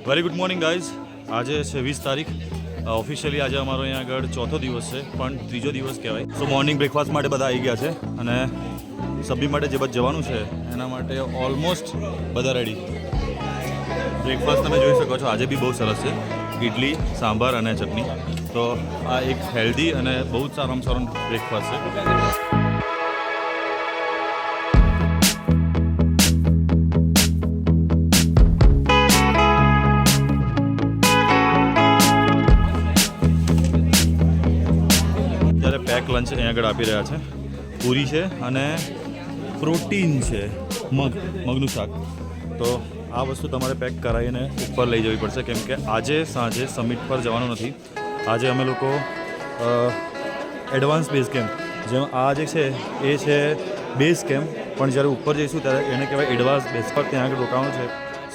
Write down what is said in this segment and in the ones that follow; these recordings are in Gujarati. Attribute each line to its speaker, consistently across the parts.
Speaker 1: Very good morning guys. આજે છે 20 તારીખ. ઓફિશિયલી આજે અમારો અહીંયા આગળ ચોથો દિવસ છે, પણ ત્રીજો દિવસ કહેવાય. સો મોર્નિંગ બ્રેકફાસ્ટ માટે બધા આવી ગયા છે અને સબ્જી માટે જે બધું જવાનું છે એના માટે ઓલમોસ્ટ બધા રેડી. બ્રેકફાસ્ટ તમે જોઈ શકો છો આજે બી બહુ સરસ છે. ઇડલી, સાંભાર અને ચટણી. તો આ એક હેલ્ધી અને બહુ જ સારામાં સારો બ્રેકફાસ્ટ છે. પેક લંચ અહીંયા આગળ આપી રહ્યા છે. પૂરી છે અને પ્રોટીન છે, મગનું શાક. તો આ વસ્તુ તમારે પેક કરાવીને ઉપર લઈ જવી પડશે, કેમ કે આજે સાંજે સમિટ પર જવાનું નથી. આજે અમે લોકો એડવાન્સ બેઝ કેમ્પ, જેમ આ જે છે એ છે બેઝ કેમ્પ, પણ જ્યારે ઉપર જઈશું ત્યારે એને કહેવાય એડવાન્સ બેઝ પર. ત્યાં આગળ રોકાવાનું છે.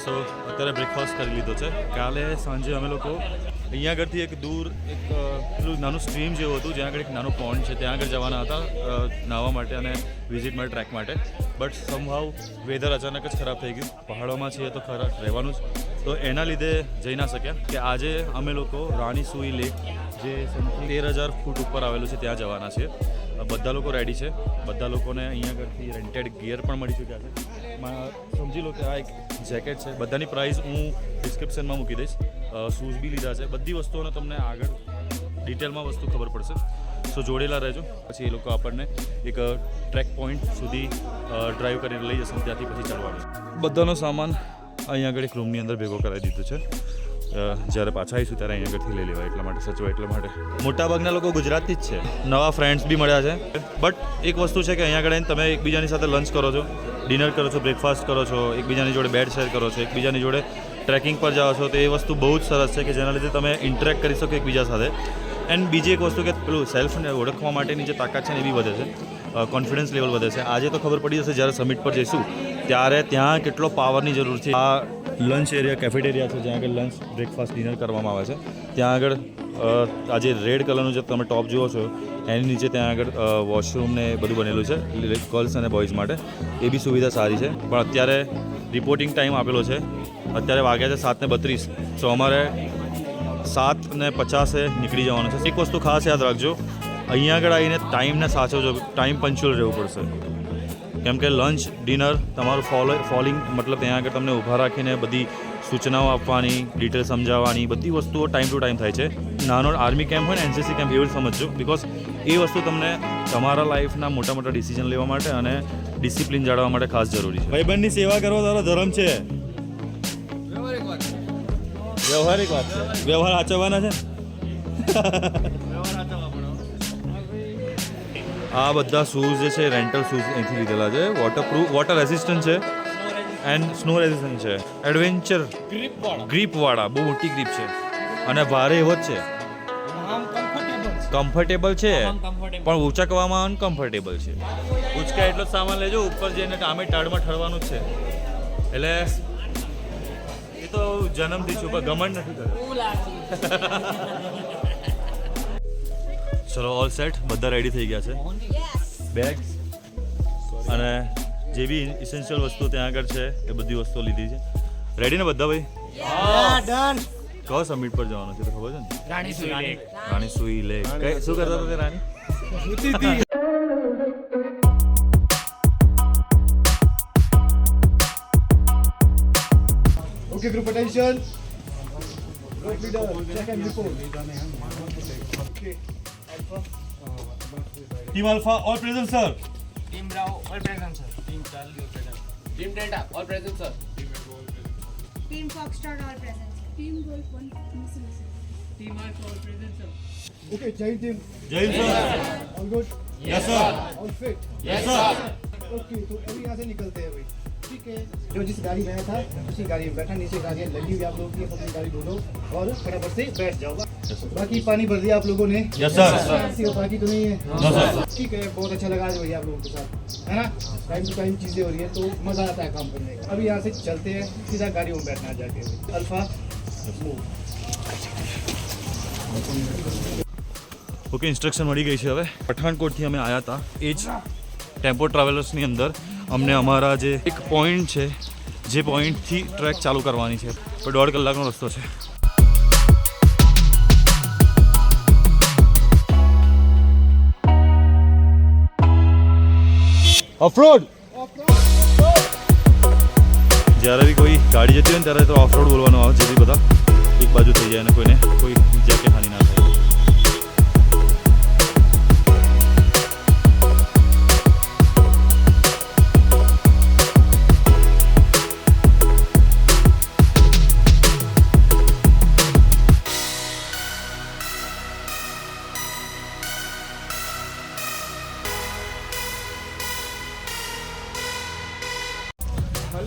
Speaker 1: સો અત્યારે બ્રેકફાસ્ટ કરી લીધો છે. કાલે સાંજે અમે લોકો અહીંયા આગળથી એક દૂર એક પેલું નાનું સ્ટ્રીમ જેવું હતું, જ્યાં આગળ એક નાનો પોન્ડ છે, ત્યાં આગળ જવાના હતા નાહવા માટે અને વિઝિટ માટે, ટ્રેક માટે. બટ સમહાવ વેધર અચાનક જ ખરાબ થઈ ગયું. પહાડોમાં છીએ તો ખરાબ રહેવાનું જ, તો એના લીધે જઈ ના શક્યા. કે આજે અમે લોકો રાણી સુઈ લેક, જે 13,000 ફૂટ ઉપર આવેલું છે, ત્યાં જવાના છીએ. બધા લોકો રેડી છે. બધા લોકોને અહીંયા આગળથી રેન્ટેડ ગિયર પણ મળી ચૂક્યા છે. સમજી લો કે આ એક જેકેટ છે. બધાની પ્રાઇસ હું ડિસ્ક્રિપ્શનમાં મૂકી દઈશ. શૂઝ બી લીધા છે. બધી વસ્તુઓને તમને આગળ ડિટેલમાં વસ્તુ ખબર પડશે. સો જોડેલા રહેજો. પછી એ લોકો આપણને એક ટ્રેક પોઈન્ટ સુધી ડ્રાઈવ કરીને લઈ જશે, ત્યાંથી પછી ચડવાનું. બધાનો સામાન અહીંયા આગળ એક રૂમની અંદર ભેગો કરાવી દીધો છે. જ્યારે પાછા આવીશું ત્યારે અહીંયા આગળથી લઈ લેવાય, એટલા માટે સચવાય એટલા માટે. મોટાભાગના લોકો ગુજરાતથી જ છે. નવા ફ્રેન્ડ્સ બી મળ્યા છે. બટ એક વસ્તુ છે કે અહીંયા આગળ આવીને તમે એકબીજાની સાથે લંચ કરો છો, ડિનર કરો છો, બ્રેકફાસ્ટ કરો છો, એકબીજાની જોડે બેડ શેર કરો છો, એકબીજાની જોડે ટ્રેકિંગ પર જાઓ છો, તો એ વસ્તુ બહુ જ સરસ છે કે જેના લીધે તમે ઇન્ટરેક્ટ કરી શકો એકબીજા સાથે. એન્ડ બીજી એક વસ્તુ કે પેલું સેલ્ફને ઓળખવા માટેની જે તાકાત છે ને એ બી વધે છે, કોન્ફિડન્સ લેવલ વધે છે. આજે તો ખબર પડી જશે જ્યારે સમિટ પર જઈશું ત્યારે ત્યાં કેટલો પાવરની જરૂર છે. આ લંચ એરિયા, કેફેટેરિયા છે, જ્યાં આગળ લંચ, બ્રેકફાસ્ટ, ડિનર કરવામાં આવે છે. ત્યાં આગળ આજે રેડ કલરનું જે તમે ટોપ જુઓ છો એની નીચે ત્યાં આગળ વોશરૂમ ને બધું બનેલું છે ગર્લ્સ અને બોયઝ માટે. એ બી સુવિધા સારી છે. પણ અત્યારે રિપોર્ટિંગ ટાઈમ આપેલો છે. અત્યારે વાગ્યા છે 7:32. સો અમારે 7:50 નીકળી જવાનું છે. એક વસ્તુ ખાસ યાદ રાખજો, અહીંયા આગળ આવીને ટાઈમને સાચવજો. ટાઈમ પંચ્યુઅલ રહેવું પડશે, કેમ કે લંચ, ડિનર તમારું ફોલિંગ મતલબ ત્યાં આગળ તમને ઊભા રાખીને બધી સૂચનાઓ આપવાની, ડિટેલ સમજાવવાની, બધી વસ્તુઓ ટાઈમ ટુ ટાઈમ થાય છે. નાનો આર્મી કેમ્પ હોય ને, એનસીસી કેમ્પ, એવું સમજજો. બિકોઝ એ વસ્તુ તમને તમારા લાઈફના મોટા મોટા ડિસિઝન લેવા માટે અને ડિસિપ્લિન જાળવવા માટે ખાસ જરૂરી છે. ભાઈબંધની સેવા કરવો તારો ધર્મ છે. વ્યવહારિક વાત છે. વ્યવહાર આચરવાના છે. આ બધા શૂઝ જે છે રેન્ટલ શૂઝ અહીંથી લીધેલા છે. વોટરપ્રૂફ, વોટર રેઝિસ્ટન્ટ છે એન્ડ સ્નો રેઝિસ્ટન્ટ છે. એડવેન્ચર ગ્રીપવાળા, બહુ મોટી ગ્રીપ છે અને ભારે એવો જ છે. કમ્ફર્ટેબલ છે પણ ઉંચકવામાં અનકમ્ફર્ટેબલ છે. ઉંચકા એટલો જ સામાન લેજો, ઉપર જઈને આમે ટાળમાં ઠરવાનું જ છે. એટલે એ તો જન્મથી છું, પણ ગમન નથી કર્યો. ચલો, ઓલ સેટ, બધા રેડી થઈ ગયા છે. બેગ્સ અને જે બી ઇસેન્શિયલ વસ્તુ ત્યાં આગળ છે એ બધી વસ્તુઓ લીધી છે. રેડી ને બધા ભાઈ? કહો સમિટ પર જવાનું છે તો ખબર છે ને? રાણી સુઈ લેક. શું કરતા હતા રાણી?
Speaker 2: Okay, group attention. Group leader, check and report. Okay, Alpha.
Speaker 1: Team alpha all present sir.
Speaker 3: Team Bravo, all present, sir. Team Charlie, all present. Team Delta, all present, sir.
Speaker 4: Team Foxtrot all present. Team Golf 1 missing.
Speaker 3: Team Alpha, all present, sir.
Speaker 2: Okay, Jai Team.
Speaker 1: જય Hind sir.
Speaker 2: All good?
Speaker 1: Yes sir.
Speaker 2: All fit?
Speaker 3: Yes, sir.
Speaker 2: Okay, तो अभी यहाँ से निकलते हैं भाई. ठीक है. जो जिस गाड़ी में था उसी गाड़ी में बैठा, नीचे गाड़ियाँ लगी हुई आप लोगों की, अपनी गाड़ी ढूंढो और फटाफट से बैठ जाओ. बाकी पानी भर दिया आप लोगों ने?
Speaker 1: Yes sir.
Speaker 2: किसी को बाकी तो नहीं है?
Speaker 1: No sir.
Speaker 2: ठीक है, बहुत अच्छा लगा आज भैया आप लोगों के साथ, है ना? टाइम टू टाइम चीज़ें हो रही है तो मज़ा आता है काम करने का. अभी यहाँ से चलते हैं, सीधा गाड़ी में बैठना जाके. Alpha move.
Speaker 1: ઓકે, ઇન્સ્ટ્રક્શન મળી ગઈ છે. હવે પઠાણકોટથી અમે આવ્યા હતા, એ જ ટેમ્પો ટ્રાવેલર્સની અંદર અમને અમારા જે એક પોઈન્ટ છે જે પોઈન્ટથી ટ્રેક ચાલુ કરવાની છે. તો 1.5 કલાકનો રસ્તો છે. ઓફરોડ જ્યારે બી કોઈ ગાડી જતી હોય ને ત્યારે તો ઓફરોડ બોલવાનું આવે, જેથી બધા એક બાજુ થઈ જાય અને કોઈને કોઈ ઈજા કે હાનિ ના થાય.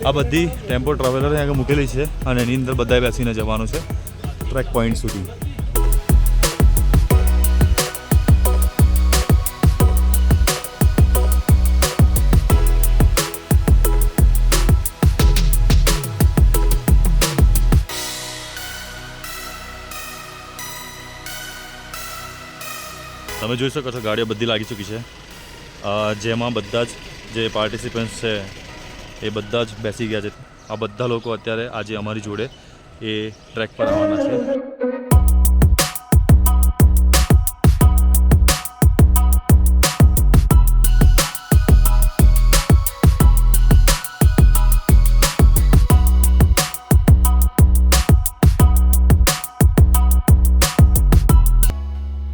Speaker 1: આ બધી ટેમ્પો ટ્રાવેલર અહીં આગળ મૂકેલી છે અને એની અંદર બધાએ બેસીને જવાનું છે ટ્રેક પોઈન્ટ સુધી. તમે જોઈ શકો છો ગાડીઓ બધી લાગી ચૂકી છે, જેમાં બધા જ જે પાર્ટિસિપન્ટ્સ છે એ બધા જ બેસી ગયા છે. આ બધા લોકો અત્યારે આજે અમારી જોડે એ ટ્રેક પર આવવાના છે.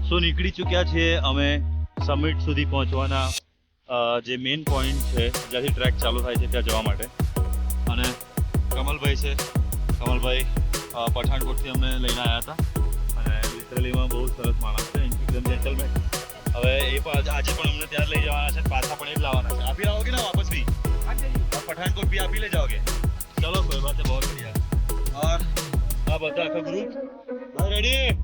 Speaker 1: સો નીકળી ચૂક્યા છીએ અમે સમિટ સુધી પહોંચવાના જે મેઇન પોઈન્ટ છે જ્યાંથી ટ્રેક ચાલુ થાય છે ત્યાં જવા માટે. અને કમલભાઈ છે, કમલભાઈ પઠાણકોટથી અમને લઈને આવ્યા હતા અને લિટરલીમાં બહુ સરસ માણસ છે, એકદમ જેન્ટલમેન. હવે એ આજે પણ અમને ત્યાં લઈ જવાના છે, પાછા પણ એ જ લાવવાના છે. આપી લાવોગે ના વાપસ भी पठानकोट भी आप ही ले जाओगे? चलो कोई बात है, बहुत बढ़िया. और આ બધા આખા ગ્રુપ રેડી?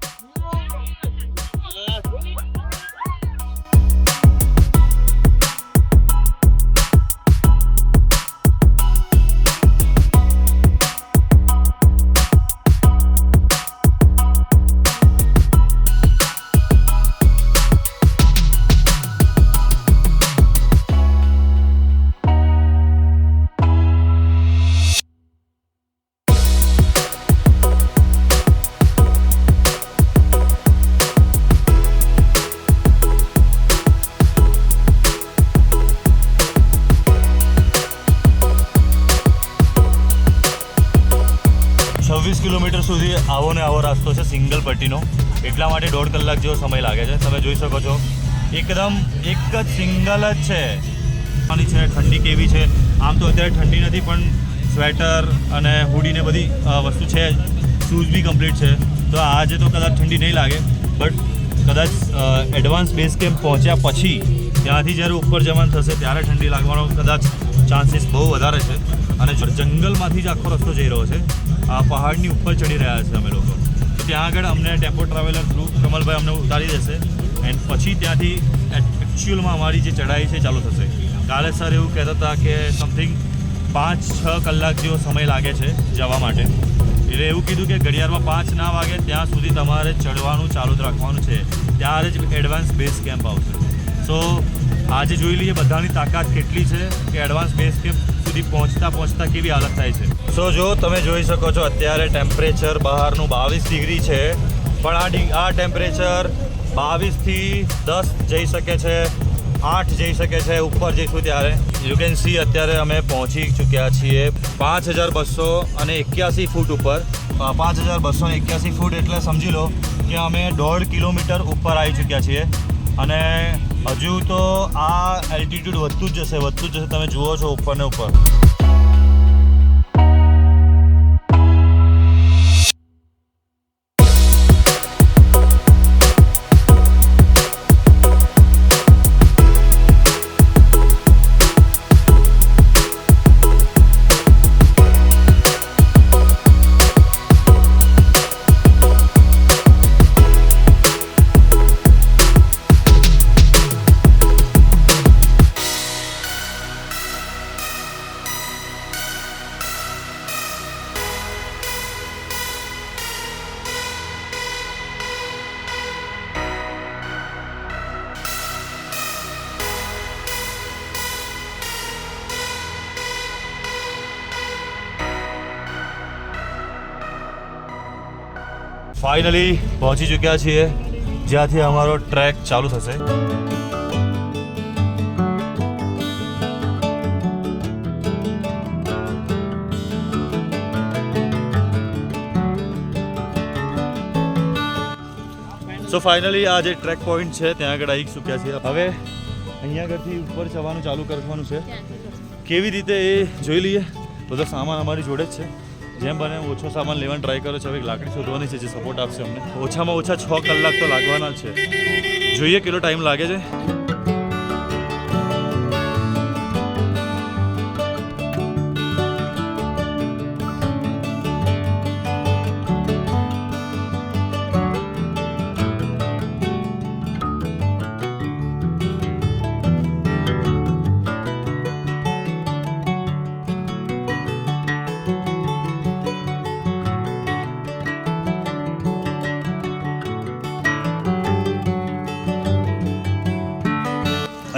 Speaker 1: 26 કિલોમીટર સુધી આવો ને આવો રસ્તો છે સિંગલ પટ્ટીનો, એટલા માટે 1.5 કલાક જેવો સમય લાગે છે. તમે જોઈ શકો છો એકદમ એક જ સિંગલ જ છે. ઠંડી કેવી છે? આમ તો અત્યારે ઠંડી નથી, પણ સ્વેટર અને હુડીને બધી વસ્તુ છે, શૂઝ બી કમ્પ્લીટ છે. તો આજે તો કદાચ ઠંડી નહીં લાગે, બટ કદાચ એડવાન્સ બેઝ કેમ્પ પહોંચ્યા પછી ત્યાંથી જ્યારે ઉપર જવાનું થશે ત્યારે ઠંડી લાગવાનો કદાચ ચાન્સીસ બહુ વધારે છે. અને જંગલમાંથી જ આખો રસ્તો જઈ રહ્યો છે, આ પહાડની ઉપર ચડી રહ્યા છે અમે લોકો. તો ત્યાં આગળ અમને ટેમ્પો ટ્રાવેલર થ્રુ કમલભાઈ અમને ઉતારી દેશે એન્ડ પછી ત્યાંથી એકચ્યુઅલમાં અમારી જે ચઢાઈ છે ચાલુ થશે. કાલે સર એવું કહેતા હતા કે સમથિંગ 5-6 કલાક જેવો સમય લાગે છે જવા માટે. એટલે એવું કીધું કે ઘડિયાળમાં 5 ના વાગે ત્યાં સુધી તમારે ચડવાનું ચાલુ જ રાખવાનું છે, ત્યારે જ એડવાન્સ બેઝ કેમ્પ આવશે. સો આજે જોઈ લઈએ બધાની તાકાત કેટલી છે કે એડવાન્સ બેઝ કેમ્પ સુધી પહોંચતા કેવી હાલત થાય છે. સો જો તમે જોઈ શકો છો અત્યારે ટેમ્પરેચર બહારનું 22 ડિગ્રી છે, પણ આ ટેમ્પરેચર 22 થી 10 જઈ શકે છે, 8 જઈ શકે છે. ઉપર જઈશું ત્યારે યુ કેન સી અત્યારે અમે પહોંચી ચૂક્યા છીએ 5281 ફૂટ ઉપર. 5281 ફૂટ એટલે સમજી લો કે અમે 1.5 કિલોમીટર ઉપર આવી ચૂક્યા છીએ. અને હજુ તો આ એલ્ટિટ્યૂડ વધતું જ જશે. તમે જુઓ છો ઉપર ને ઉપર. ફાઇનલી પહોંચી ચૂક્યા છીએ જ્યાંથી અમારો ટ્રેક ચાલુ થશે. સો ફાઇનલી આ જે ટ્રેક પોઈન્ટ છે ત્યાં આગળ આવી ચૂક્યા છીએ. હવે અહીંયા આગળથી ઉપર જવાનું ચાલુ કરવાનું છે. કેવી રીતે એ જોઈ લઈએ. બધો સામાન અમારી જોડે જ છે. જેમ બને ઓછો સામાન લેવાનો ટ્રાય કરો છો. હવે લાકડી શોધવાની છે જે સપોર્ટ આપશે અમને. ઓછામાં ઓછા 6 કલાક તો લાગવાના જ છે. જોઈએ કેટલો ટાઈમ લાગે છે.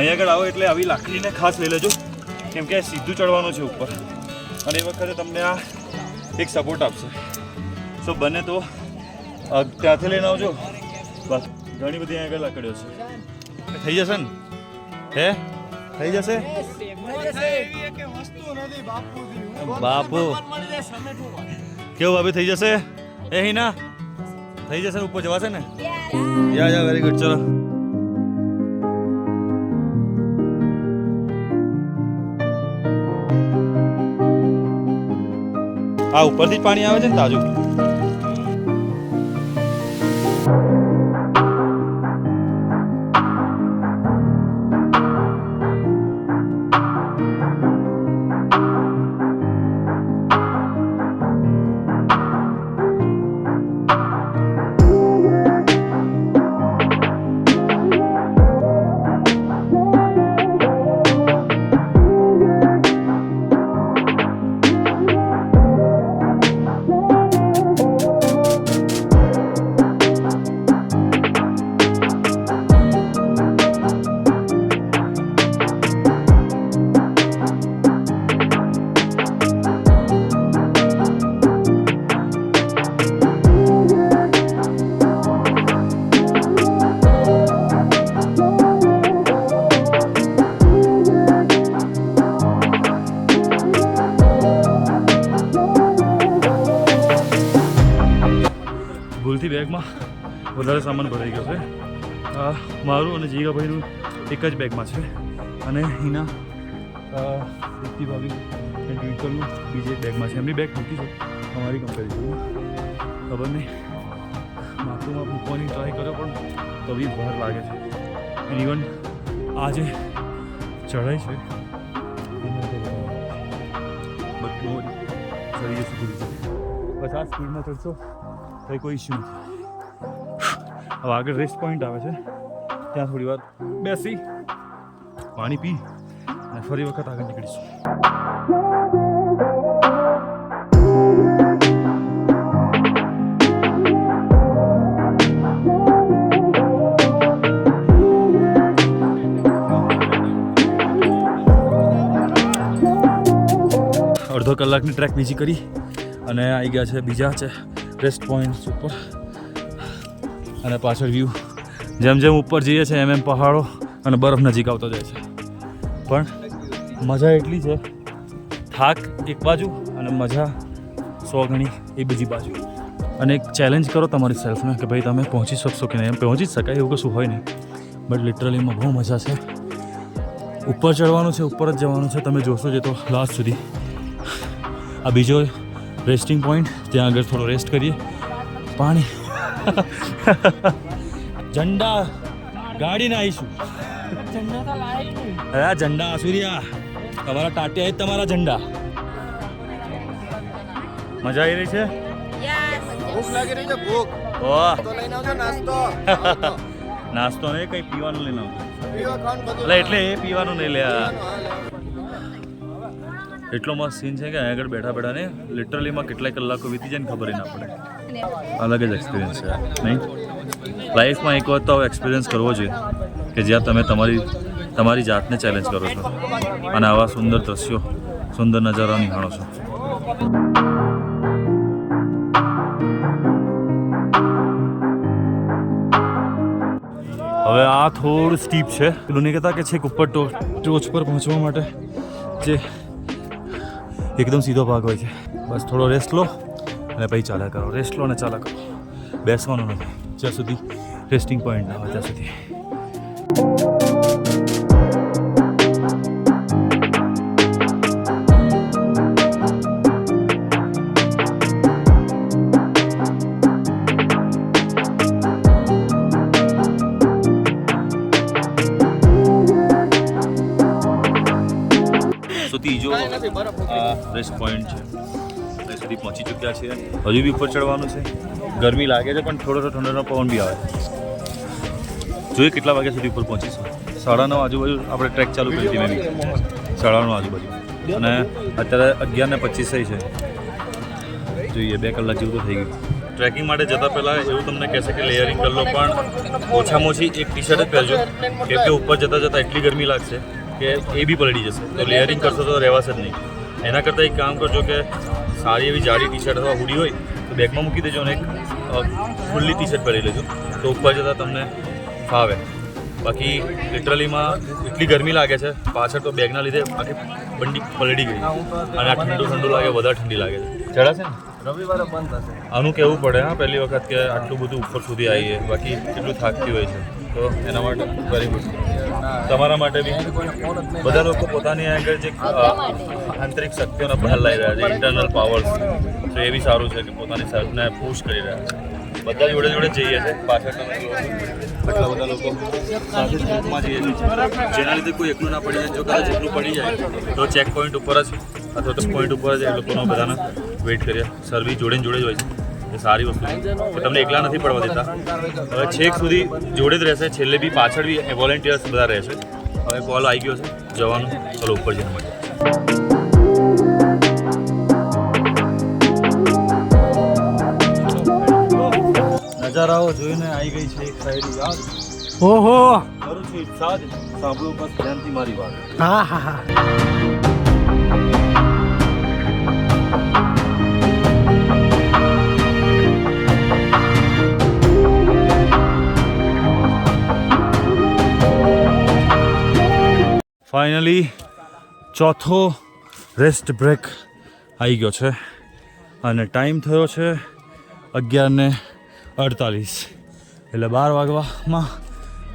Speaker 1: અહીંયા આગળ આવો એટલે આવી લાકડીને ખાસ લઈ લેજો કેમ કે સીધું ચડવાનું છે ઉપર અને એ વખતે તમને આ એક સપોર્ટ આપશે. સો બને તો ત્યાંથી લઈને આવજો. બસ ઘણી બધી અહીંયા આગળ લાકડીઓ છે. થઈ જશે ને? હે થઈ જશે? બાપુ કેવું ભાભી થઈ જશે? એ હિના થઈ જશે ને? ઉપર જવાશે ને? યા વેરી ગુડ. ચલો આ ઉપરથી જ પાણી આવે છે ને તાજું. ભૂલથી બેગમાં વધારે સામાન ભરાઈ ગયો છે. મારું અને જીગાભાઈનું એક જ બેગમાં છે અને એના પ્રીતિ ભાભી અને ટ્વિટરનું બીજી એક બેગમાં છે. એમની બેગ મૂકી છે અમારી કમ્પેરિઝનમાં. ખબર નહીં માથુંમાં મૂકવાની ટ્રાય કર્યો પણ તો બી બહાર લાગે છે. અને ઇવન આ જે ચઢાઈ છે બટ બહુ ચડી જશે પૂરી છે. બસ આ સ્પીડમાં ચડશો તો કોઈ ઇશ્યુ નથી. હવે આગળ રેસ્ટ પોઈન્ટ આવે છે ત્યાં થોડી વાર બેસી પાણી પી અને ફરી વખત આગળ નીકળીશું. અડધો કલાકની ટ્રેક બીજી કરી અને આવી ગયા છે બીજા છે રેસ્ટ પોઈન્ટ ઉપર. અને પાછળ વ્યૂ જેમ જેમ ઉપર જઈએ છીએ એમ એમ પહાડો અને બરફ નજીક આવતો જાય છે. પણ મજા એટલી છે, થાક એક બાજુ અને મજા 100 ગણી એ બીજી બાજુ. અને એક ચેલેન્જ કરો તમારી સેલ્ફને કે ભાઈ તમે પહોંચી શકશો કે નહીં. એમ પહોંચી જ શકાય એવું કશું હોય નહીં બટ લિટરલીમાં બહુ મજા છે. ઉપર ચડવાનું છે, ઉપર જ જવાનું છે. તમે જોશો જે તો લાસ્ટ સુધી. આ બીજો રેસ્ટિંગ પોઈન્ટ, ત્યાં આગળ થોડો રેસ્ટ કરીએ. પાણી ઝંડા ગાડીને આવીશું. અરે આ ઝંડા આસુરિયા તમારા ટાટિયા જ તમારા ઝંડા. મજા આવી રહી છે?
Speaker 2: ભૂખ લાગી રહી છે, ભૂખ.
Speaker 1: ઓહ
Speaker 2: તો લઈને આવજો નાસ્તો.
Speaker 1: નાસ્તો નહીં, કંઈ પીવાનું લઈને આવજો.
Speaker 2: પીવા ખાવાનું બધું.
Speaker 1: એટલે એ પીવાનું નહીં લે. એટલો મસ્ત સીન છે કે અહીં આગળ બેઠા બેઠા ને લિટરલીમાં કેટલાય કલાકો વીતી જાય ને ખબર ના પડે. અલગ જ એક્સપિરિયન્સ છે નહીં? લાઈફમાં એક વખત તો એક્સપિરિયન્સ કરવો જોઈએ કે જ્યાં તમે તમારી જાતને ચેલેન્જ કરો છો અને આવા સુંદર દ્રશ્યો, સુંદર નજારા નિહાળો છો. હવે આ થોડું સ્ટીપ છે, પેલું નહીં કહેતા કે છેક ઉપર ટોચ પર પહોંચવા માટે જે એકદમ સીધો ભાગ હોય છે. બસ થોડો રેસ્ટ લો અને પછી ચાલ્યા કરો, રેસ્ટ લો અને ચાલ્યા કરો. બેસવાનું નથી જ્યાં સુધી રેસ્ટિંગ પોઈન્ટ ના હોય ત્યાં સુધી. ત્રીજો રેસ્ટ પોઈન્ટ છે, ત્યાં સુધી પહોંચી ચૂક્યા છીએ. હજુ બી ઉપર ચડવાનું છે. ગરમી લાગે છે પણ થોડો ઠંડોનો પવન બી આવે. જોઈએ કેટલા વાગ્યા સુધી ઉપર પહોંચીશું. 9:30 આજુબાજુ આપણે ટ્રેક ચાલુ કરી હતી મેં બી 9:30 આજુબાજુ, અને અત્યારે 11:25 થઈ છે. જોઈએ 2 કલાક જેવું તો થઈ ગયું. ટ્રેકિંગ માટે જતાં પહેલાં એવું તમને કહેશે કે લેયરિંગ કરી લો, પણ ઓછામાં ઓછી એક ટી-શર્ટ જ પહેરજો, કેમ કે ઉપર જતાં જતાં એટલી ગરમી લાગશે કે એ બી પલળી જશે. તો લેયરિંગ કરશો તો રહેવાશે જ નહીં. એના કરતાં એક કામ કરજો કે સારી એવી જાડી ટી-શર્ટ અથવા હુડી હોય તો બેગમાં મૂકી દેજો અને એક ખુલ્લી ટી-શર્ટ પહેરી લેજો, તો ઉપર જતાં તમને ફાવે. બાકી લિટરલીમાં એટલી ગરમી લાગે છે પાછળ, તો બેગના લીધે આખી બંડી પલળી ગઈ, અને આ ઠંડુ લાગે, વધારે ઠંડી લાગે છે. ચડાશે ને
Speaker 3: રવિવારે બંધ થશે.
Speaker 1: આનું કહેવું પડે હા પહેલી વખત કે આટલું બધું ઉપર સુધી આવીએ, બાકી કેટલું થાકતી હોય છે. તો એના માટે વેરી ગુડ. તમારા માટે બી બધા લોકો પોતાની આગળ જે આંતરિક શક્તિઓને બહાર લાવી રહ્યા છે, ઇન્ટરનલ પાવર્સ, તો એ બી સારું છે કે પોતાની સેલ્ફને પુશ કરી રહ્યા છે. બધા જોડે જોડે જઈએ છીએ. પાછળ તમે જુઓ આટલા બધા લોકો સાથે ગ્રુપમાં જઈએ છીએ, જેના લીધે કોઈ એકલું ના પડી જાય. જો કદાચ એકલું પડી જાય તો ચેક પોઈન્ટ ઉપર જ અથવા તો પોઈન્ટ ઉપર જ એ લોકોનો બધાને વેઇટ કરીએ. સર્વિસ જોડે જોડે જ હોય છે, એ સારી વસ્તુ છે કે તમને એકલા નથી પડવા દેતા. હવે છેક સુધી જોડે જ રહેશે, છેલ્લે બી પાછળ બી વોલેન્ટિયર્સ બધા રહેશે. હવે કોલ આવી ગયો છે જવાનું, ચલો ઉપર જઈને મળીએ. નજારાઓ જોઈને આવી ગઈ છે એક સાઈડ યાદ.
Speaker 2: ઓહો,
Speaker 1: કરું છું ઈચ્છા જ, સાંભળો બસ ધ્યાનથી મારી વાત.
Speaker 2: હા હા હા.
Speaker 1: ફાઇનલી ચોથો રેસ્ટ બ્રેક આવી ગયો છે અને ટાઈમ થયો છે 11:48, એટલે 12 વાગવામાં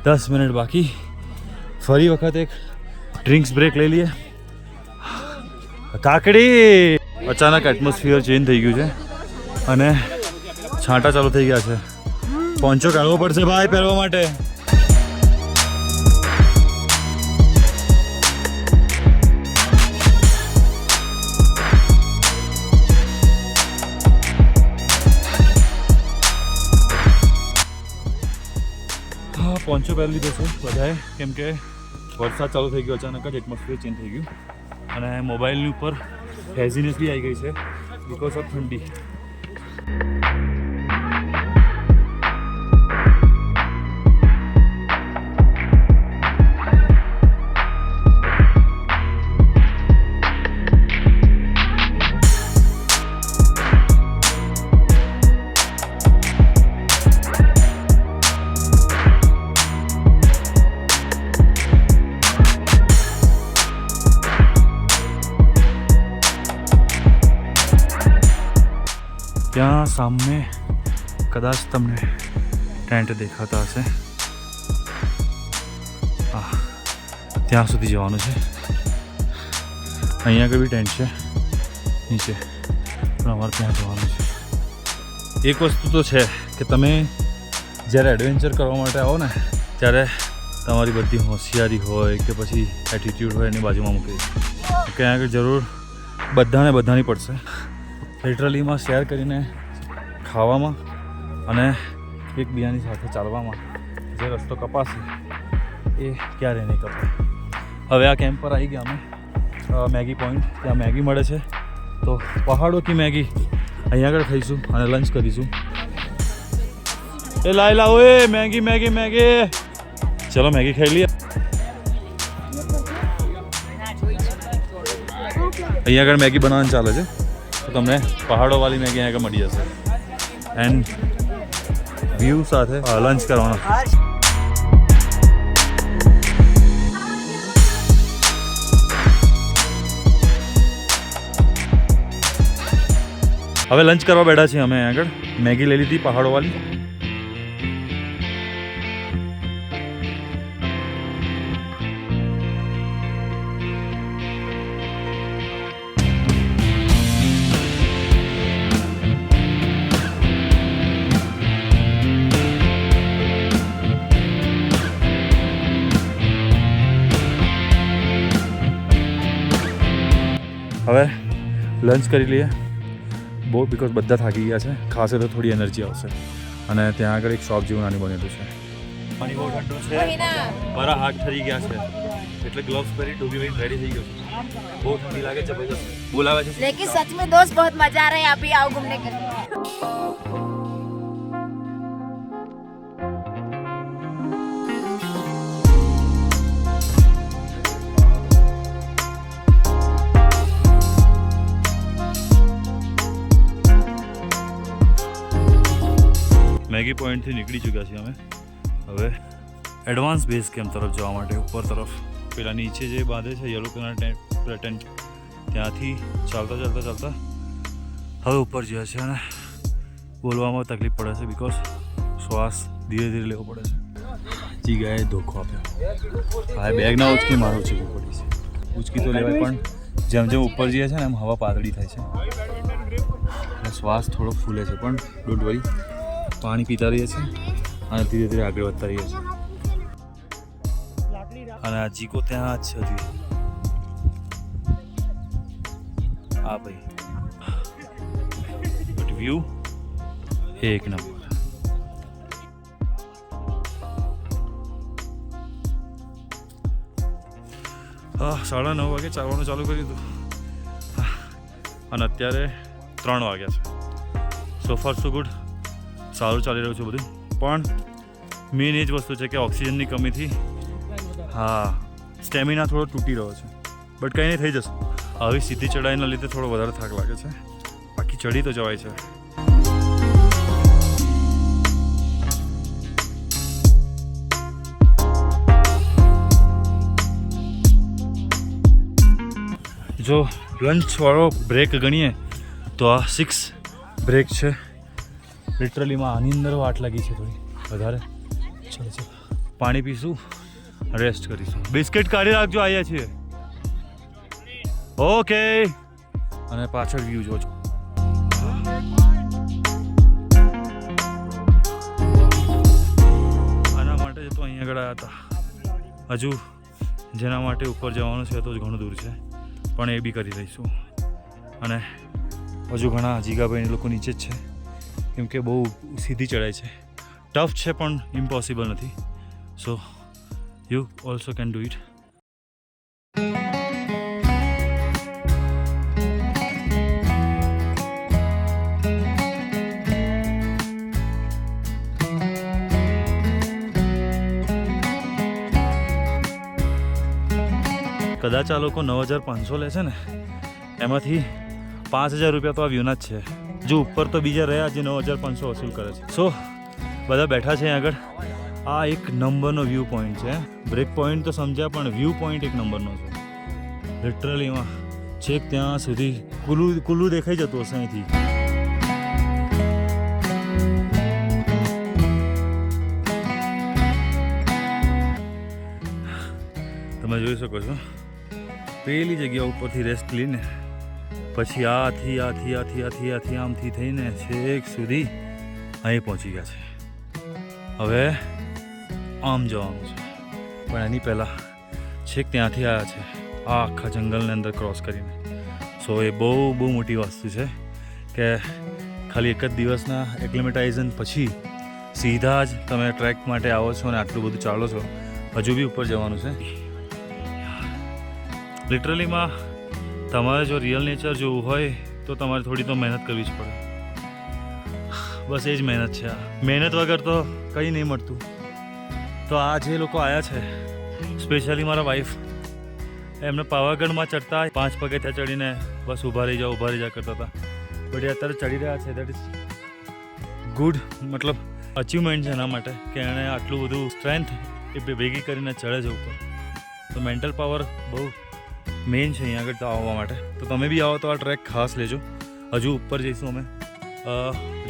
Speaker 1: 10 મિનિટ બાકી. ફરી વખત એક ડ્રિંક્સ બ્રેક લઈ લઈએ. કાકડી અચાનક એટમોસ્ફિયર ચેન્જ થઈ ગયું છે અને છાંટા ચાલુ થઈ ગયા છે. પોન્ચો કાઢવો પડશે ભાઈ પહેરવા માટે. પોન્ચો પહેરી લીધો છે બધાએ, કેમ કે વરસાદ ચાલુ થઈ ગયો, અચાનક જ એટમોસ્ફિયર ચેન્જ થઈ ગયું અને મોબાઈલની ઉપર હેઝીનેસ બી આવી ગઈ છે બિકોઝ ઓફ ઠંડી. ત્યાં સામે કદાચ તમને ટેન્ટ દેખાતા હશે. હા, ત્યાં સુધી જવાનું છે. અહીંયા આગળ બી ટેન્ટ છે નીચે, પણ અમારે ત્યાં જવાનું છે. એક વસ્તુ તો છે કે તમે જ્યારે એડવેન્ચર કરવા માટે આવો ને ત્યારે તમારી બધી હોશિયારી હોય કે પછી એટીટ્યૂડ હોય એની બાજુમાં મૂકી દે. કે આગળ જરૂર બધાની પડશે. લિટરલીમાં શેર કરીને ખાવામાં અને એકબીજાની સાથે ચાલવામાં જે રસ્તો કપાશે એ ક્યારે નહીં કપાય. હવે આ કેમ્પ પર આવી ગયા અમે, મેગી પોઈન્ટ. ત્યાં મેગી મળે છે, તો પહાડો કી મેગી અહીંયા આગળ ખાઈશું અને લંચ કરીશું. એ લાઈ લાવો એ મેગી મેગી મેગી, ચલો મેગી ખાઈ લઈએ. અહીંયા આગળ મેગી બનાવવાનું ચાલે છે, તો તમને પહાડોવાળી મેગી અહીંયા આગળ મળી જશે એન્ડ વ્યૂ સાથે લંચ કરવાનો. હવે લંચ કરવા બેઠા છીએ અમે આગળ. મેગી લઈ લીધી પહાડોવાળી. હવે લંચ કરી લઈએ. બહુ બિકોઝ બધા થાકી ગયા છે. ખાશે તો થોડી એનર્જી આવશે. અને ત્યાં આગળ એક શોપ જેવું નાની બનેલું છે. પાણી બહુ ઠંડુ છે. મારા હાથ ઠરી ગયા છે એટલે ગ્લોવ્સ પહેરી ડૂબી વહી રેડી થઈ ગયો છું. બહુ ઠંડી લાગે છે જબરજસ્ત. બોલાવે છે.
Speaker 5: लेकिन सच में दोस्त बहुत मजा आ रहा है. आप भी आओ घूमने के लिए.
Speaker 1: મેગી પોઈન્ટથી નીકળી ચૂક્યા છીએ અમે. હવે એડવાન્સ બેઝ કેમ્પ તરફ જવા માટે ઉપર તરફ પેલા નીચે જે બાંધે છે યલો કલર ટેન્ટ ત્યાંથી ચાલતા હવે ઉપર જ્યાં છે અને બોલવામાં તકલીફ પડે છે બિકોઝ શ્વાસ ધીરે ધીરે લેવો પડે છે. જીગાએ ધોખો આપ્યો. હા બેગના ઉચકી મારો ઉચકવું પડી છે. ઉચકી તો લેવાય પણ જેમ જેમ ઉપર જઈએ છે ને એમ હવા પાતળી થાય છે એટલે શ્વાસ થોડો ફૂલે છે. પણ ડોન્ટ વરી, પાણી પીતા રહીએ છીએ અને ધીરે ધીરે આગળ વધતા રહીએ છીએ. અને આ જીકો ત્યાં જ છે હજી. હા ભાઈ, બટ વ્યૂ એક નંબર. 9:30 વાગે ચાલવાનું ચાલુ કર્યું હતું અને અત્યારે 3 વાગ્યા છે. સો ફાર સો ગુડ, સારું ચાલી રહ્યું છે બધું. પણ મેઇન એ જ વસ્તુ છે કે ઓક્સિજનની કમીથી સ્ટેમિના થોડો તૂટી રહ્યો છે. બટ કંઈ નહીં, થઈ જશે. આવી સીધી ચઢાઈના લીધે થોડો વધારે થાક લાગે છે. બાકી ચડી તો જવાય છે. જો લંચવાળો બ્રેક ગણીએ તો આ 6 બ્રેક છે. લિટરલીમાં આની અંદર વાટ લાગી છે થોડી વધારે. ચલો પાણી પીશું, રેસ્ટ કરીશું. બિસ્કિટ કાઢી રાખજો, આવ્યા છીએ. ઓકે. અને પાછળ વ્યૂ જોજો. આના માટે તો અહીંયા આગળ આવ્યા હતા. હજુ જેના માટે ઉપર જવાનું છે તો જ ઘણું દૂર છે, પણ એ બી કરી રહીશું. અને હજુ ઘણા જીગાભાઈ લોકો નીચે જ છે કેમ કે બહુ સીધી ચડાય છે. ટફ છે પણ ઇમ્પોસિબલ નથી. So you also can do it. કદાચ આ લોકો 9,500 લે છે ને, એમાંથી 5,000 રૂપિયા તો આ વ્યૂના જ છે. જો ઉપર તો બીજા રહ્યા જે 9,500 વસૂલ કરે છે. સો બધા બેઠા છે આગળ. આ એક નંબરનો વ્યૂ પોઈન્ટ છે. બ્રેક પોઈન્ટ તો સમજ્યા, પણ વ્યૂ પોઈન્ટ એક નંબરનો છે. લિટરલીમાં છેક ત્યાં સુધી કુલ્લું દેખાઈ જતું હશે અહીંથી. તમે જોઈ શકો છો પેલી જગ્યા ઉપરથી રેસ્ટ લઈને પછી આથી આમથી થઈને છેક સુધી અહીં પહોંચી ગયા છે. હવે આમ જવાનું છે, પણ એની પહેલાં છેક ત્યાંથી આવ્યા છે આ આખા જંગલની અંદર ક્રોસ કરીને. સો એ બહુ મોટી વસ્તુ છે કે ખાલી એક જ દિવસના એક્લિમેટાઇઝન પછી સીધા જ તમે ટ્રેક માટે આવો છો અને આટલું બધું ચાલો છો. હજુ બી ઉપર જવાનું છે. લિટરલીમાં તમારે જો રિયલ નેચર જોવું હોય તો તમારે થોડી તો મહેનત કરવી જ પડે. બસ એ જ મહેનત છે. આ મહેનત વગર તો કંઈ નહીં મળતું. તો આ જે લોકો આવ્યા છે, સ્પેશિયલી મારા વાઈફ, એમને પાવાગઢમાં ચડતા 5 પગથિયાં ચડીને બસ ઊભા રહી જા કરતા હતા. બટ એ અત્યારે ચડી રહ્યા છે. દેટ ઇઝ ગુડ, મતલબ અચીવમેન્ટ છે એના માટે કે એણે આટલું બધું સ્ટ્રેન્થ એ ભેગી કરીને ચડે છે ઉપર. તો મેન્ટલ પાવર બહુ મેઇન છે અહીંયા આગળ તો આવવા માટે. તો તમે બી આવો તો આ ટ્રેક ખાસ લેજો. હજુ ઉપર જઈશું અમે.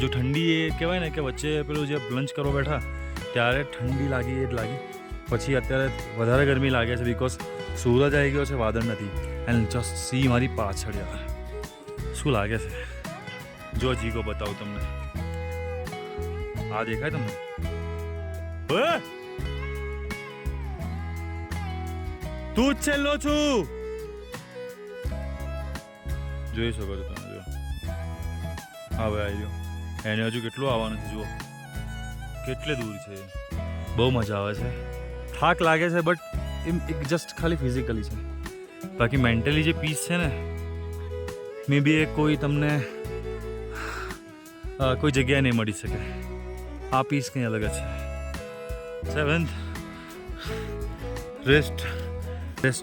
Speaker 1: જો ઠંડી એ કહેવાય ને કે વચ્ચે પેલું જે લંચ કરવા બેઠા ત્યારે ઠંડી લાગી એ જ લાગી. પછી અત્યારે વધારે ગરમી લાગે છે બિકોઝ સૂરજ આવી ગયો છે, વાદળ નથી. એન્ડ જસ્ટ સી મારી પાછળ યાર શું લાગે છે. જો જીગો બતાવું તમને, આ દેખાય તમને? ઓય! તું જ છેલ્લો છું, જોઈ શકો છો તમે. જો હવે આવી ગયો. એને હજુ કેટલું આવવાનું છે, જુઓ કેટલે દૂર છે. બહુ મજા આવે છે. થાક લાગે છે બટ એક જસ્ટ ખાલી ફિઝિકલી છે. બાકી મેન્ટલી જે પીસ છે ને મે બી એ કોઈ તમને કોઈ જગ્યાએ નહીં મળી શકે. આ પીસ કંઈ અલગ જ છે. 7th rest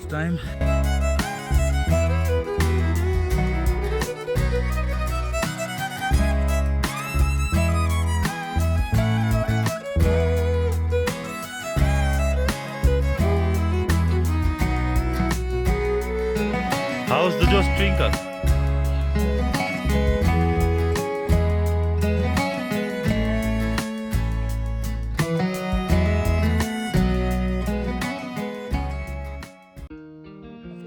Speaker 1: time. How's the Josh Twinkle?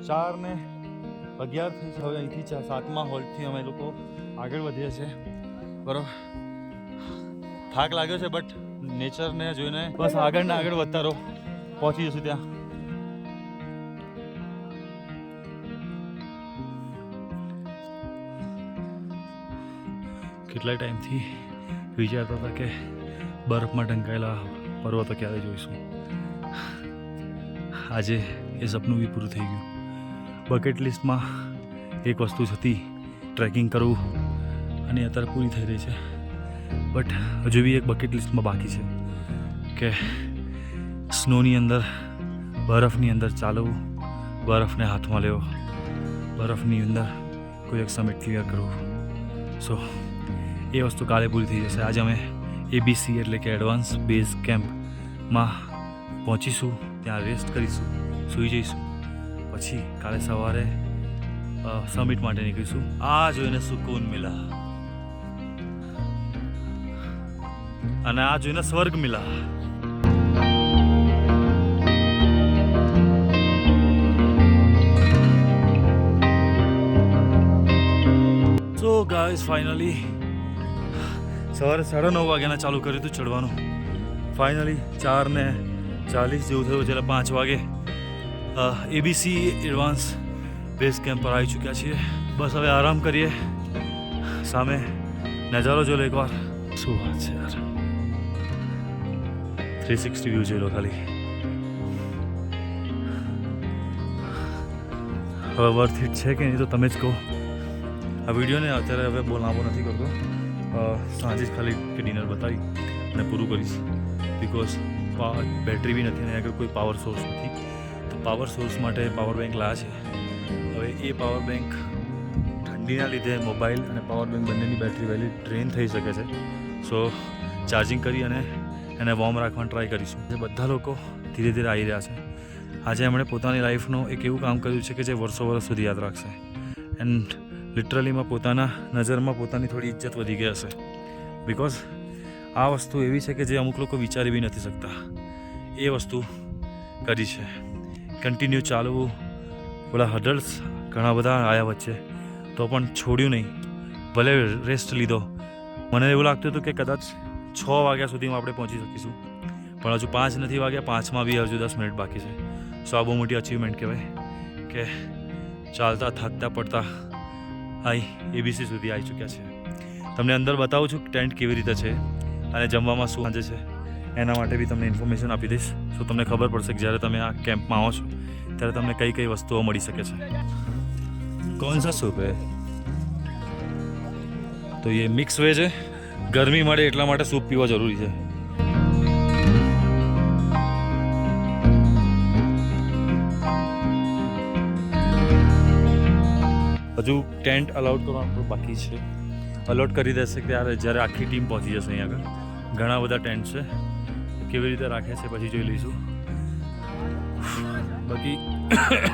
Speaker 1: ચાર ને 11 થઈ છે. હવે અહીંથી 7મા હોલ્ટથી અમે લોકો આગળ વધીએ છીએ. બરાબર, થાક લાગ્યો છે બટ નેચરને જોઈને બસ આગળ ને આગળ વધતા રહો, પહોંચી જશું ત્યાં. કેટલા ટાઈમથી વિચારતા હતા કે બરફમાં ઢંકાયેલા પર્વતો ક્યારે જોઈશું. આજે એ સપનું બી પૂરું થઈ ગયું. બકેટ લિસ્ટમાં એક વસ્તુ જ હતી, ટ્રેકિંગ કરવું, અને અત્યારે પૂરી થઈ રહી છે. બટ હજુ બી એક બકેટ લિસ્ટમાં બાકી છે કે સ્નોની અંદર, બરફની અંદર ચાલવું, બરફને હાથમાં લેવો, બરફની અંદર કોઈ એક સમિટ ક્લિયર કરવું. સો એ વસ્તુ કાલે પૂરી થઈ જશે. આજે અમે ABC એટલે કે એડવાન્સ બેઝ કેમ્પમાં પહોંચીશું, ત્યાં રેસ્ટ કરીશું, સૂઈ જઈશું. પછી કાલે સવારે સમિટ માટે નીકળીશું. આ જોઈને સુકૂન મિલા અને આ જોઈને સ્વર્ગ મિલા. સો ગાઈઝ ફાઇનલી સવારે 9:30 વાગ્યાના ચાલુ કર્યું હતું ચડવાનું. ફાઇનલી 4:40 જેવું થયું, જ્યારે 5 વાગે ABC એડવાન્સ બેઝ કેમ્પ પર આવી ચૂક્યા છીએ. બસ હવે આરામ કરીએ. સામે નજારો જોઈ લો એકવાર, શું વાત છે યાર. 360 વ્યૂ જોઈ લો ખાલી. હવે વર્થ ઇટ છે કે નહીં તો તમે જ કહો. આ વિડીયોને અત્યારે હવે બહુ લાંબો નથી કરતો. સાંજે જ ખાલી કે ડિનર બતાવી અને પૂરું કરીશ. બિકોઝ બેટરી બી નથી અને આગળ કોઈ પાવર સોર્સ નથી. તો પાવર સોર્સ માટે પાવર બેંક લાવ્યા છે. હવે એ પાવર બેંક ઠંડીના લીધે મોબાઈલ અને પાવર બેંક બંનેની બેટરી વહેલી ડ્રેન થઈ શકે છે. સો ચાર્જિંગ કરી અને એને વોર્મ રાખવાનું ટ્રાય કરીશું. જે બધા લોકો ધીરે ધીરે આવી રહ્યા છે. આજે એમણે પોતાની લાઈફનું એક એવું કામ કર્યું છે કે જે વર્ષો વર્ષ સુધી યાદ રાખશે. એન્ડ લિટરલીમાં પોતાના નજરમાં પોતાની થોડી ઇજ્જત વધી ગઈ હશે. બિકોઝ આ વસ્તુ એવી છે કે જે અમુક લોકો વિચારી બી નથી શકતા. એ વસ્તુ કરી છે. કન્ટિન્યુ ચાલવું, પેલા હડલ્સ ઘણા બધા આવ્યા વચ્ચે તો પણ છોડ્યું નહીં. ભલે રેસ્ટ લીધો. મને એવું લાગતું હતું કે કદાચ 6 વાગ્યા સુધીમાં આપણે પહોંચી શકીશું, પણ હજુ 5 નથી વાગ્યા. 5માં બી હજુ 10 મિનિટ બાકી છે. સો આ બહુ મોટી અચીવમેન્ટ કહેવાય કે ચાલતા થાકતા પડતા ABC સુધી આવી ચૂક્યા છે. તમને અંદર બતાવું છું ટેન્ટ કેવી રીતે છે અને જમવામાં શું સાંજે છે એના માટે બી તમને ઇન્ફોર્મેશન આપી દઈશ. સો તમને ખબર પડશે કે જ્યારે તમે આ કેમ્પમાં આવો છો ત્યારે તમને કઈ કઈ વસ્તુઓ મળી શકે છે. કોણ સા સૂપ હે? તો એ મિક્સ વેજ છે. ગરમી મળે એટલા માટે સૂપ પીવા જરૂરી છે. હજુ ટેન્ટ અલાઉડ કરવાનું બાકી છે. અલાઉડ કરી દેશે ત્યારે જ્યારે આખી ટીમ પહોંચી જશે અહીં આગળ. ઘણા બધા ટેન્ટ છે, કેવી રીતે રાખે છે પછી જોઈ લઈશું. બાકી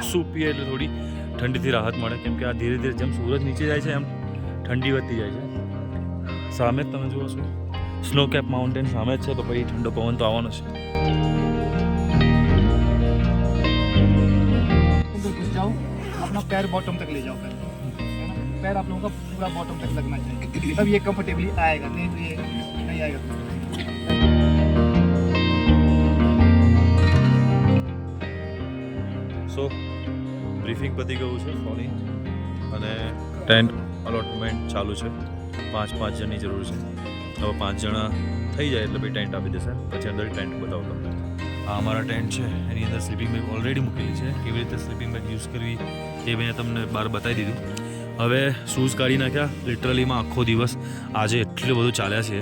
Speaker 1: સૂપ પીએ એટલે થોડી ઠંડીથી રાહત મળે, કેમ કે આ ધીરે ધીરે જેમ સૂરજ નીચે જાય છે એમ ઠંડી વધતી જાય છે. સામે જ તમે જુઓ છો સ્નો કેપ માઉન્ટેન સામે જ છે, તો પછી ઠંડો પવન તો આવવાનો છે.
Speaker 2: अंदर घुस जाओ, अपना पैर बॉटम तक ले जाओ पहले, है ना? पैर आप लोगों का पूरा बॉटम तक लगना चाहिए, तब ये कंफर्टेबली आएगा, नहीं तो ये नहीं आएगा.
Speaker 1: સો બ્રીફિંગ પતી ગયું છે સોની, અને ટેન્ટ અલોટમેન્ટ ચાલુ છે. 5 જણની જરૂર છે. હવે 5 જણા થઈ જાય એટલે ભાઈ ટેન્ટ આપી દેશે. પછી અંદર ટેન્ટ બતાવો તમને. આ અમારા ટેન્ટ છે, એની અંદર સ્લીપિંગ બેગ ઓલરેડી મૂકેલી છે. કેવી રીતે સ્લીપિંગ બેગ યુઝ કરવી એ મેં તમને બહાર બતાવી દીધું. હવે શૂઝ કાઢી નાખ્યા. લિટરલીમાં આખો દિવસ આજે એટલું બધું ચાલ્યા છે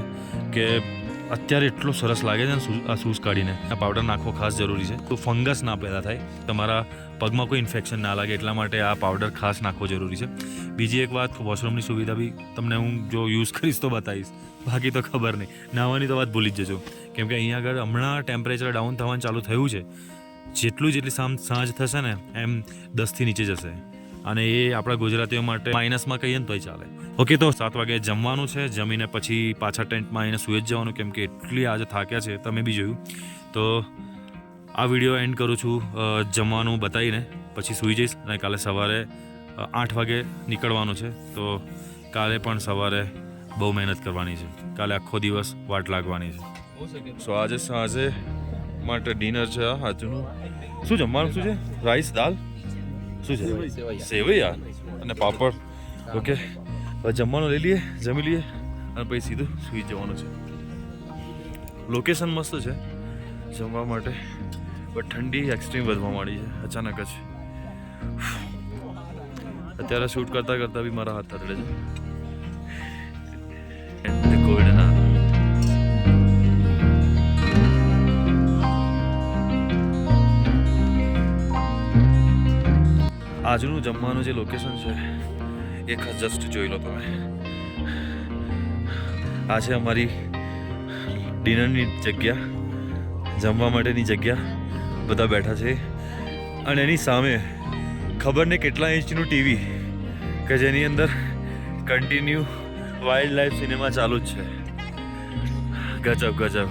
Speaker 1: કે અત્યારે એટલો સરસ લાગે છે ને આ શૂઝ કાઢીને. આ પાવડર નાખવો ખાસ જરૂરી છે, તો ફંગસ ના પેદા થાય, તમારા પગમાં કોઈ ઇન્ફેક્શન ના લાગે, એટલા માટે આ પાવડર ખાસ નાખવો જરૂરી છે. બીજી એક વાત, વોશરૂમની સુવિધા બી તમને હું જો યુઝ કરીશ તો બતાવીશ, બાકી તો ખબર નહીં. નાહવાની તો વાત ભૂલી જ જજો, કેમ કે અહીંયા આગળ હમણાં ટેમ્પરેચર ડાઉન થવાનું ચાલુ થયું છે. જેટલી સાંજ થશે ને એમ 10થી નીચે જશે, અને એ આપણા ગુજરાતીઓ માટે માઇનસમાં કહીએ ને તોય ચાલે. ઓકે, તો 7 વાગે જમવાનું છે. જમીને પછી પાછા ટેન્ટમાં આવીને સૂઈ જ જવાનું, કેમ કે એટલી આજે થાક્યા છે, તમે બી જોયું. તો આ વિડીયો એન્ડ કરું છું જમવાનું બતાવીને, પછી સૂઈ જઈશ. અને કાલે સવારે 8 વાગે નીકળવાનું છે, તો કાલે પણ સવારે બહુ મહેનત કરવાની છે. કાલે આખો દિવસ વાટ લાગવાની છે. સો આજે સાંજે માટે ડિનર છે. આ હાજનું શું જમવાનું શું છે? રાઈસ, દાલ, શું છે? સેવૈયા અને પાપડ. ઓકે, હવે જમવાનું લઈ લઈએ, જમી લઈએ, અને પછી સીધું સૂઈ જવાનું છે. લોકેશન મસ્ત છે જમવા માટે, બટ ઠંડી એક્સ્ટ્રીમ વધવા માંડી છે અચાનક જ. અત્યારે શૂટ કરતાં કરતાં બી મારા હાથ તરડે છે. કોવિડના આજનું જમવાનું જે લોકેશન છે એ જસ્ટ જોઈ લો તમે. આ છે અમારી ડિનરની જગ્યા, જમવા માટેની જગ્યા. બધા બેઠા છે, અને એની સામે ખબર ને કેટલા ઇંચનું ટીવી કે જેની અંદર કન્ટિન્યુ વાઇલ્ડ લાઈફ સિનેમા ચાલુ જ છે. ગજબ ગજબ.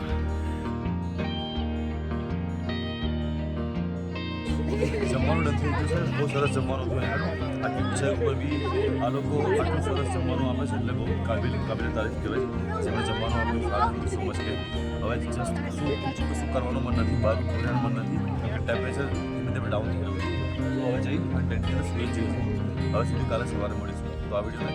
Speaker 1: જમવાનું ડન થઈ ગયું છે. બહુ સરસ જમવાનું હતું. આ પિક્ચર ઉપર બી આ લોકો આટલું સરસ જમવાનું આપે છે, એટલે બહુ કાબિલ તારીફ કહેવાય. જેમણે જમવાનું આપ્યું સારું સમજ કે હવે જસ્ટ શું કરવાનું મન નથી, બહાર ખોરાનું મન નથી, કેમ કે ટેમ્પરેચર ધીમે ધીમે ડાઉન થઈ રહ્યું છે. તો હવે જઈ ટેન્ટની અંદર સુઈ જઈશું. હવે સુધી કાલે સવારે મળીશું. તો આ વિડીયોને